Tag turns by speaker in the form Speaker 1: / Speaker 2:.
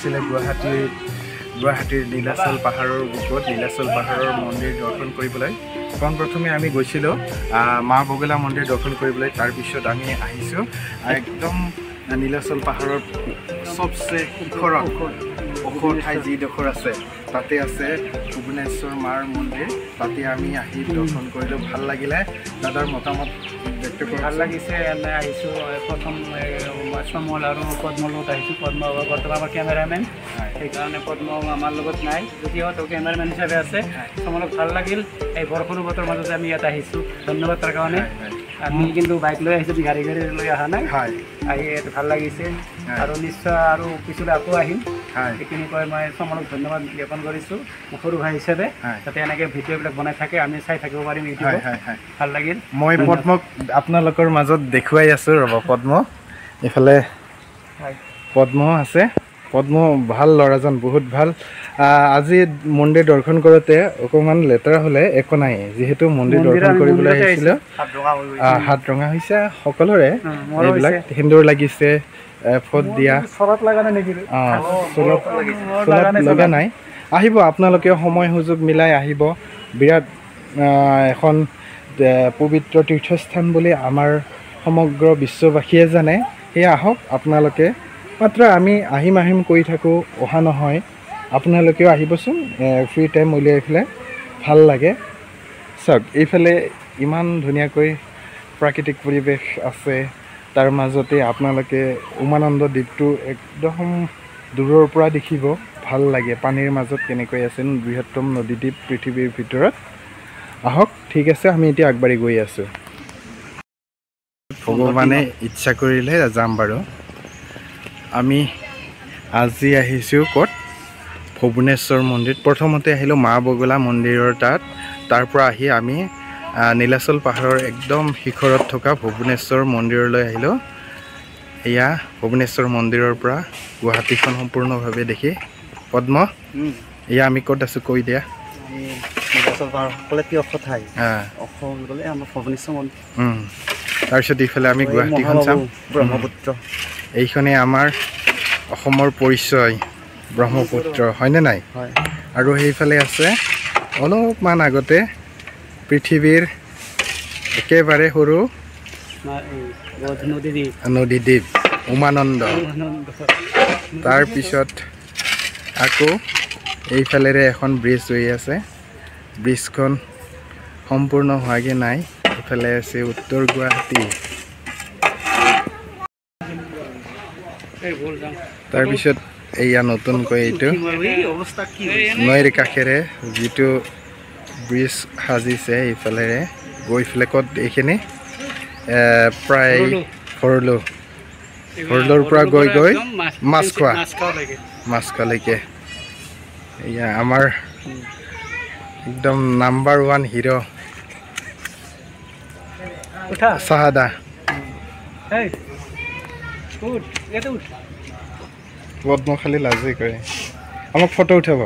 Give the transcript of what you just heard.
Speaker 1: আছিলে গুৱাহাটীৰ নীলাচল পাহাৰৰ ওপৰত নীলাচল পাহাৰৰ মন্দিৰ দৰ্শন কৰিবলৈ প্ৰথমে আমি গৈছিলোঁ মা বগলা মন্দিৰ দৰ্শন কৰিবলৈ তাৰপিছত আমি আহিছোঁ একদম নীলাচল পাহাৰৰ সবচে ওখ ঠাই যিডোখৰ আছে তাতে আছে ভুৱনেশ্বৰ মাৰ মন্দিৰ তাতে আমি আহি দৰ্শন কৰিলোঁ ভাল লাগিলে দাদাৰ মতামত
Speaker 2: ভাল লাগিছে এনে আহিছোঁ প্ৰথম সমল আৰু পদ্মৰ লগত আহিছোঁ পদ্ম বৰ্তমান আমাৰ কেমেৰামেন সেইকাৰণে পদ্ম আমাৰ লগত নাই যদিও তেওঁ কেমেৰামেন হিচাপে আছে সমলক ভাল লাগিল এই বৰষুণৰ বতৰ মাজতে আমি ইয়াত আহিছোঁ ধন্যবাদ তাৰ কাৰণে আমি কিন্তু বাইক লৈ আহিছোঁ গাড়ী লৈ অহা নাই আহি ভাল লাগিছে আৰু নিশ্চয় আৰু পিছলৈ আকৌ আহিম এইখিনি কৈ মই সমলক ধন্যবাদ জ্ঞাপন কৰিছোঁ সৰু ভাই হিচাপে যাতে এনেকৈ ভিডিঅ'বিলাক বনাই থাকে আমি চাই থাকিব পাৰিম ইউটিউবত ভাল লাগিল
Speaker 1: মই পদ্মক আপোনালোকৰ মাজত দেখুৱাই আছোঁ ৰ'ব পদ্ম এইফালে পদ্ম আছে পদ্ম ভাল ল'ৰাজন বহুত ভাল আজি মন্দিৰ দৰ্শন কৰোঁতে অকণমান লেতেৰা হ'লে একো নাই যিহেতু মন্দিৰ দৰ্শন কৰিবলৈ আহিছিলোঁ হাত ৰঙা হৈছে সকলোৰে এইবিলাক সেন্দুৰ লাগিছে ফট দিয়া চলত লগা নাই আহিব আপোনালোকে সময় সুযোগ মিলাই আহিব বিৰাট এখন পবিত্ৰ তীৰ্থস্থান বুলি আমাৰ সমগ্ৰ বিশ্ববাসীয়ে জানে সেয়া আহক আপোনালোকে মাত্ৰ আমি আহিম কৰি থাকোঁ অহা নহয় আপোনালোকেও আহিবচোন ফ্ৰী টাইম উলিয়াই পেলাই ভাল লাগে চাওক এইফালে ইমান ধুনীয়াকৈ প্ৰাকৃতিক পৰিৱেশ আছে তাৰ মাজতে আপোনালোকে উমানন্দ দ্বীপটো একদম দূৰৰ পৰা দেখিব ভাল লাগে পানীৰ মাজত কেনেকৈ আছে বৃহত্তম নদীদ্বীপ পৃথিৱীৰ ভিতৰত আহক ঠিক আছে আমি এতিয়া আগবাঢ়ি গৈ আছোঁ ভগৱানে ইচ্ছা কৰিলে যাম বাৰু আমি আজি আহিছোঁ ক'ত ভুৱনেশ্বৰ মন্দিৰ প্ৰথমতে আহিলোঁ মা বগলা মন্দিৰৰ তাৰ পৰা আহি আমি নীলাচল পাহাৰৰ একদম শিখৰত থকা ভুৱনেশ্বৰ মন্দিৰলৈ আহিলোঁ এয়া ভুৱনেশ্বৰ মন্দিৰৰ পৰা গুৱাহাটীখন সম্পূৰ্ণভাৱে দেখি পদ্ম এয়া আমি ক'ত আছোঁ কৈ দিয়া তাৰপিছত ইফালে আমি গুৱাহাটীখন চাম ব্ৰহ্মপুত্ৰ এইখনেই আমাৰ অসমৰ পৰিচয় ব্ৰহ্মপুত্ৰ হয়নে নাই আৰু সেইফালে আছে অলপমান আগতে পৃথিৱীৰ একেবাৰে সৰু নদীদ্বীপ উমানন্দ তাৰপিছত আকৌ এইফালেৰে এখন ব্ৰিজ হৈ আছে ব্ৰিজখন সম্পূৰ্ণ হোৱাগৈ নাই এইফালে আছে উত্তৰ গুৱাহাটী তাৰপিছত এয়া নতুনকৈ এইটো নৈৰ কাষেৰে যিটো ব্ৰিজ সাজিছে এইফালেৰে গৈ পেলাই ক'ত এইখিনি প্ৰায় ভৰলুৰ পৰা গৈ মাছখোৱালৈকে এয়া আমাৰ একদম নাম্বাৰ 1 হিৰো চাহাদা পদ্ম খালি লাজেই কৰে আমাক ফটো উঠাব